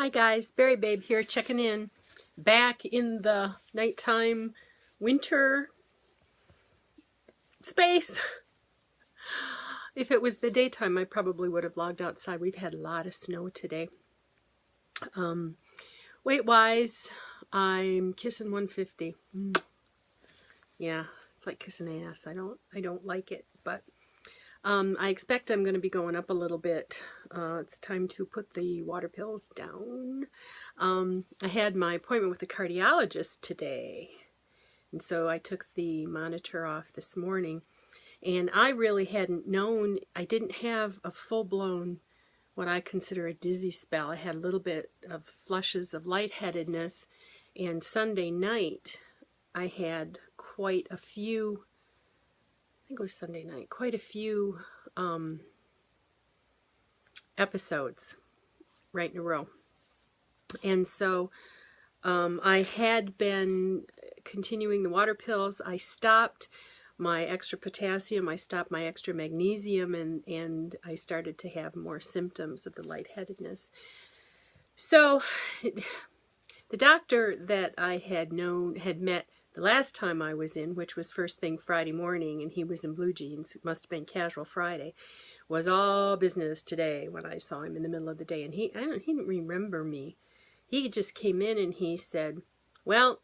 Hi guys, Berry Babe here checking in. Back in the nighttime winter space. If it was the daytime, I probably would have logged outside. We've had a lot of snow today. Weight-wise, I'm kissing 150. Yeah, it's like kissing ass. I don't like it, but I expect I'm going to be going up a little bit. It's time to put the water pills down. I had my appointment with the cardiologist today, and so I took the monitor off this morning, and I really hadn't known. I didn't have a full-blown, what I consider a dizzy spell. I had a little bit of flushes of lightheadedness, and Sunday night I had quite a few, I think it was Sunday night, quite a few episodes right in a row. And so I had been continuing the water pills. I stopped my extra potassium, I stopped my extra magnesium, and I started to have more symptoms of the lightheadedness. So the doctor that I had met the last time I was in, which was first thing Friday morning, and he was in blue jeans, it must have been casual Friday, was all business today when I saw him in the middle of the day. And he didn't remember me. He just came in and he said, well,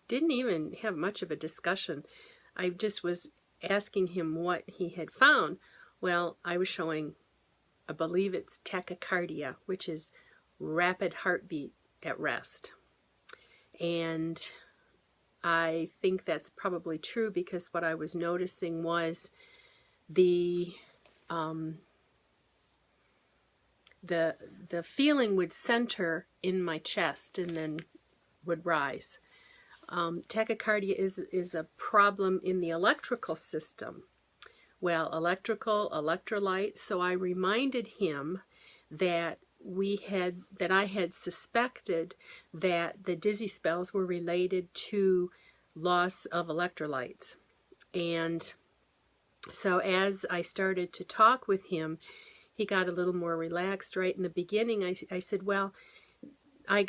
didn't even have much of a discussion. I just was asking him what he had found. Well, I was showing, I believe it's tachycardia, which is rapid heartbeat at rest. And I think that's probably true because what I was noticing was the feeling would center in my chest and then would rise. Tachycardia is a problem in the electrical system. Well, electrolytes. So I reminded him that I had suspected that the dizzy spells were related to loss of electrolytes. And so as I started to talk with him, he got a little more relaxed. Right in the beginning, I said, well, it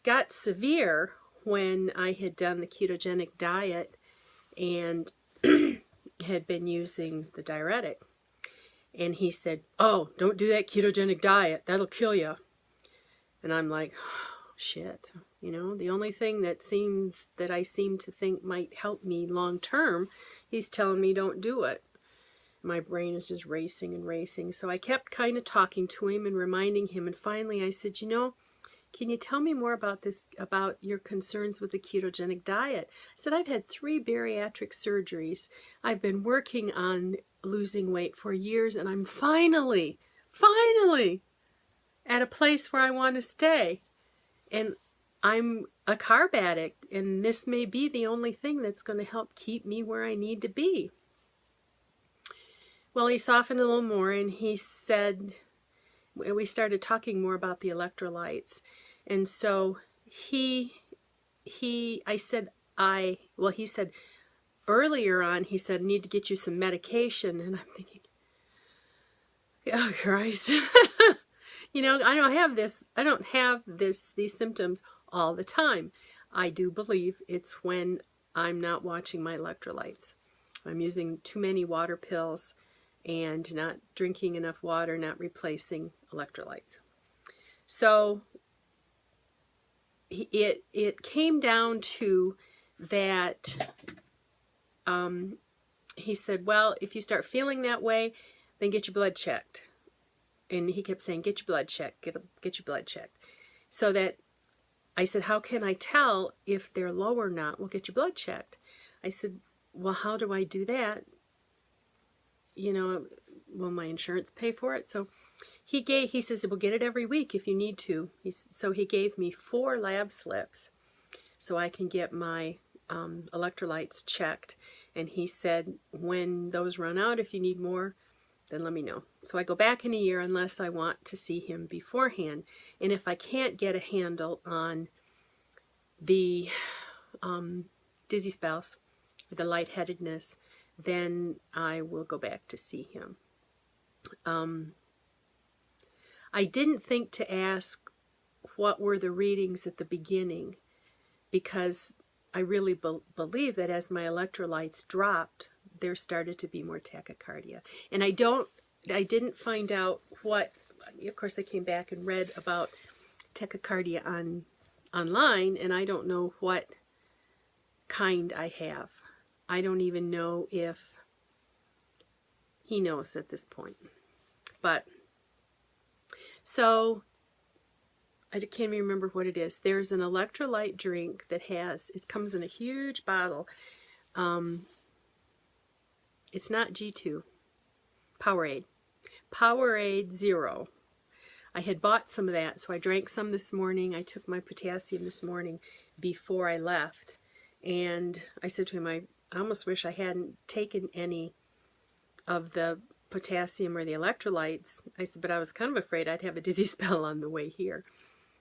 got severe when I had done the ketogenic diet and had been using the diuretic. And he said, oh, don't do that ketogenic diet. That'll kill you. And I'm like, oh, shit. You know, the only thing that I seem to think might help me long term, he's telling me don't do it. My brain is just racing and racing. So I kept kind of talking to him and reminding him. And finally I said, you know, can you tell me more about this, about your concerns with the ketogenic diet? I said, I've had 3 bariatric surgeries. I've been working on losing weight for years, and I'm finally at a place where I want to stay. And I'm a carb addict, and this may be the only thing that's going to help keep me where I need to be. Well, he softened a little more, and he said, we started talking more about the electrolytes. And so he said earlier on, he said, I need to get you some medication. And I'm thinking, oh Christ. You know, I don't have these symptoms all the time. I do believe it's when I'm not watching my electrolytes. I'm using too many water pills and not drinking enough water, not replacing electrolytes. So it came down to that. He said, well, if you start feeling that way, then get your blood checked. And he kept saying, get your blood checked, get your blood checked. So that I said, how can I tell if they're low or not? Well, get your blood checked. I said, well, how do I do that? You know, will my insurance pay for it? So he says, well, get it every week if you need to. So he gave me 4 lab slips so I can get my electrolytes checked. And he said, when those run out, if you need more, then let me know. So I go back in a year unless I want to see him beforehand. And if I can't get a handle on the dizzy spells or the I didn't think to ask what were the readings at the beginning, because I really believe that as my electrolytes dropped, there started to be more tachycardia. And I didn't find out what, of course I came back and read about tachycardia online, and I don't know what kind I have. I don't even know if he knows at this point. But, so, I can't even remember what it is. There's an electrolyte drink that it comes in a huge bottle. It's not G2. Powerade. Powerade Zero. I had bought some of that, so I drank some this morning. I took my potassium this morning before I left. And I said to him, I almost wish I hadn't taken any of the potassium or the electrolytes. I said, but I was kind of afraid I'd have a dizzy spell on the way here.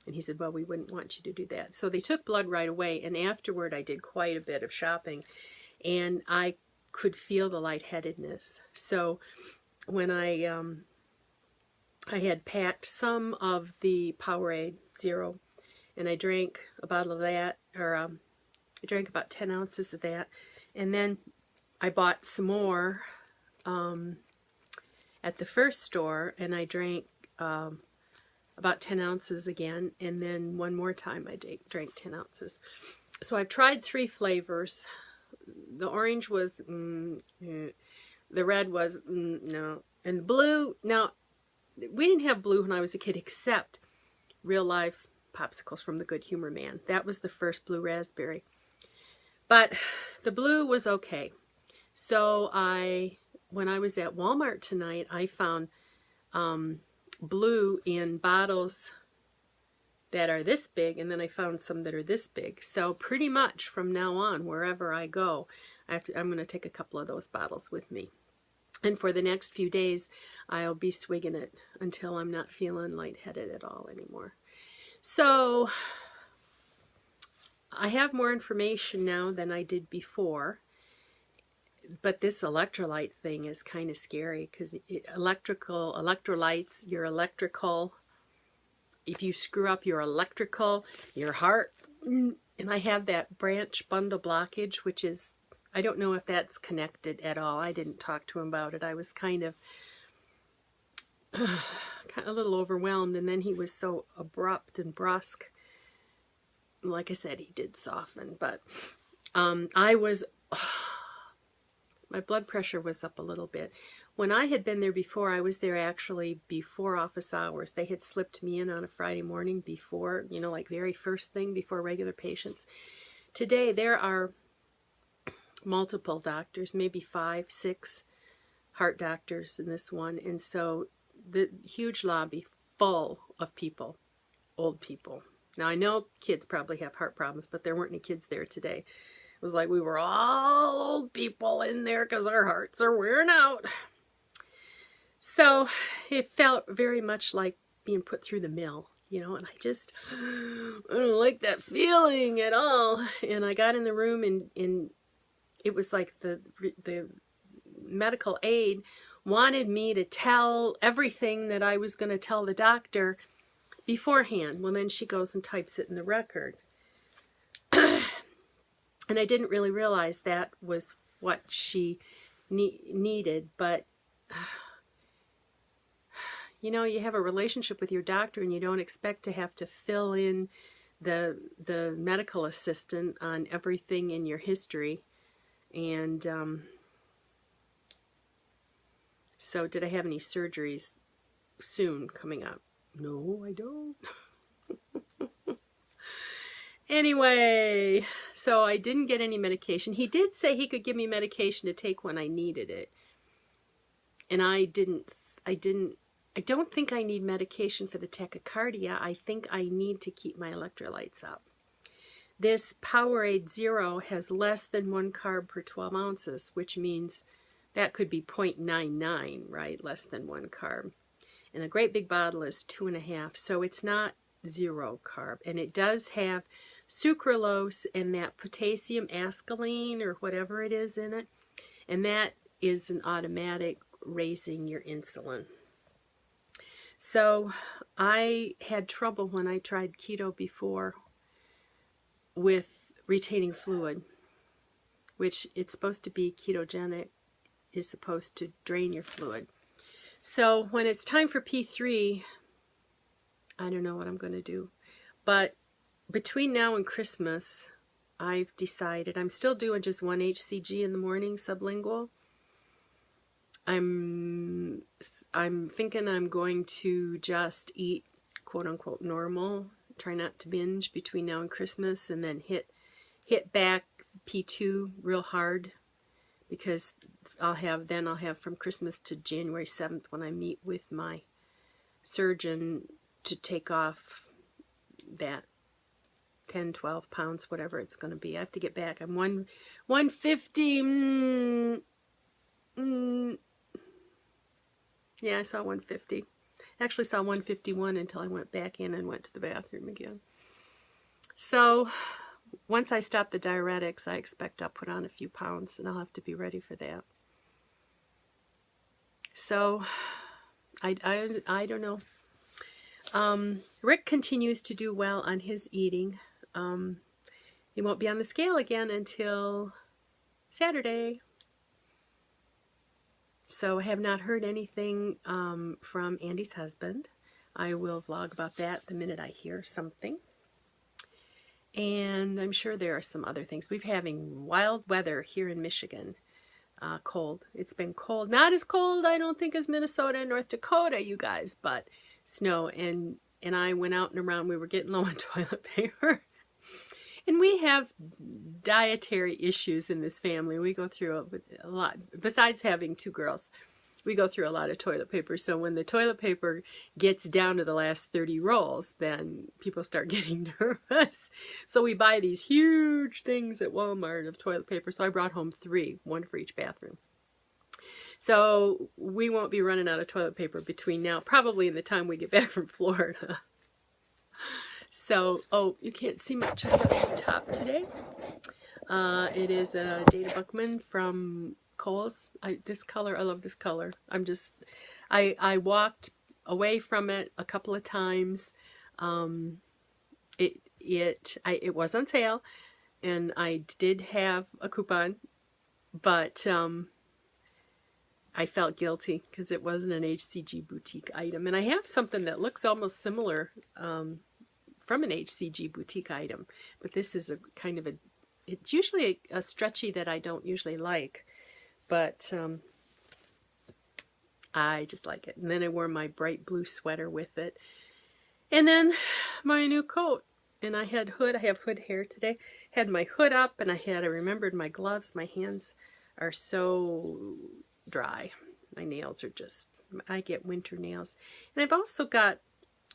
And he said, well, we wouldn't want you to do that. So they took blood right away, and afterward I did quite a bit of shopping, and I could feel the lightheadedness. So when I had packed some of the Powerade Zero, and I drank a bottle of that, or I drank about 10 ounces of that, and then I bought some more at the first store, and I drank about 10 ounces again, and then one more time I drank 10 ounces. So I've tried 3 flavors. The orange was, the red was, no, and blue, now, we didn't have blue when I was a kid, except Real Life popsicles from the Good Humor Man. That was the first blue raspberry. But the blue was okay. So when I was at Walmart tonight, I found blue in bottles that are this big, and then I found some that are this big. So pretty much from now on, wherever I go, I'm going to take a couple of those bottles with me. And for the next few days, I'll be swigging it until I'm not feeling lightheaded at all anymore. So I have more information now than I did before. But this electrolyte thing is kind of scary, because electrolytes, your electrical, if you screw up your electrical, your heart, and I have that branch bundle blockage, which is, I don't know if that's connected at all. I didn't talk to him about it. I was kind of a little overwhelmed, and then he was so abrupt and brusque. Like I said, he did soften, but my blood pressure was up a little bit. When I had been there before, I was there actually before office hours. They had slipped me in on a Friday morning before, you know, like very first thing before regular patients. Today, there are multiple doctors, maybe 5, 6 heart doctors in this one. And so the huge lobby full of people, old people. Now, I know kids probably have heart problems, but there weren't any kids there today. It was like we were all old people in there because our hearts are wearing out. So it felt very much like being put through the mill, you know, and I don't like that feeling at all. And I got in the room, and it was like the medical aide wanted me to tell everything that I was going to tell the doctor beforehand. Well, then she goes and types it in the record. And I didn't really realize that was what she needed, but you know, you have a relationship with your doctor, and you don't expect to have to fill in the medical assistant on everything in your history. And so did I have any surgeries soon coming up? No, I don't. Anyway, so I didn't get any medication. He did say he could give me medication to take when I needed it. And I don't think I need medication for the tachycardia. I think I need to keep my electrolytes up. This Powerade Zero has less than 1 carb per 12 ounces, which means that could be 0.99, right? Less than 1 carb. And a great big bottle is 2.5, so it's not 0 carb. And it does have sucralose and that potassium ascoline or whatever it is in it, and that is an automatic raising your insulin. So I had trouble when I tried keto before with retaining fluid, which it's supposed to be ketogenic, is supposed to drain your fluid. So when it's time for P3, I don't know what I'm going to do. But between now and Christmas, I've decided I'm still doing just 1 HCG in the morning, sublingual. I'm thinking I'm going to just eat quote unquote normal, try not to binge between now and Christmas, and then hit back P2 real hard, because I'll have from Christmas to January 7th when I meet with my surgeon to take off that 10, 12 pounds, whatever it's going to be. I have to get back. I'm 150. Yeah, I saw 150. Actually saw 151 until I went back in and went to the bathroom again. So once I stop the diuretics, I expect I'll put on a few pounds, and I'll have to be ready for that. So I don't know. Rick continues to do well on his eating. He won't be on the scale again until Saturday. So I have not heard anything from Andy's husband. I will vlog about that the minute I hear something. And I'm sure there are some other things. We're having wild weather here in Michigan. Cold. It's been cold. Not as cold, I don't think, as Minnesota and North Dakota, you guys, but snow. And I went out and around. We were getting low on toilet paper. And we have dietary issues in this family. We go through a lot. Besides having 2 girls, we go through a lot of toilet paper. So when the toilet paper gets down to the last 30 rolls, then people start getting nervous. So we buy these huge things at Walmart of toilet paper. So I brought home 3, 1 for each bathroom. So we won't be running out of toilet paper between now, probably in the time we get back from Florida. So, oh, you can't see much I have on top today. It is a Dana Buckman from Kohl's. This color, I love this color. I walked away from it a couple of times. It was on sale, and I did have a coupon, but I felt guilty because it wasn't an HCG boutique item. And I have something that looks almost similar from an HCG boutique item, but this is a kind of it's usually a stretchy that I don't usually like, but I just like it. And then I wore my bright blue sweater with it, and then my new coat. And I had hood. I have hood hair today. Had my hood up, and I remembered my gloves. My hands are so dry. My nails are I get winter nails. And I've also got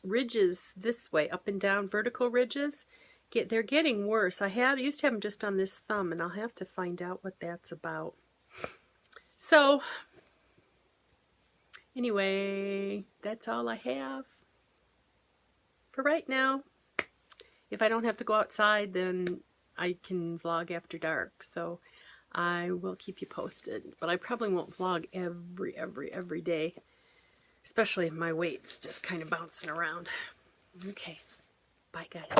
ridges this way, up and down, vertical ridges. They're getting worse. I used to have them just on this thumb, and I'll have to find out what that's about. So anyway, that's all I have for right now. If I don't have to go outside, then I can vlog after dark. So I will keep you posted, but I probably won't vlog every day. Especially if my weight's just kind of bouncing around. Okay. Bye, guys.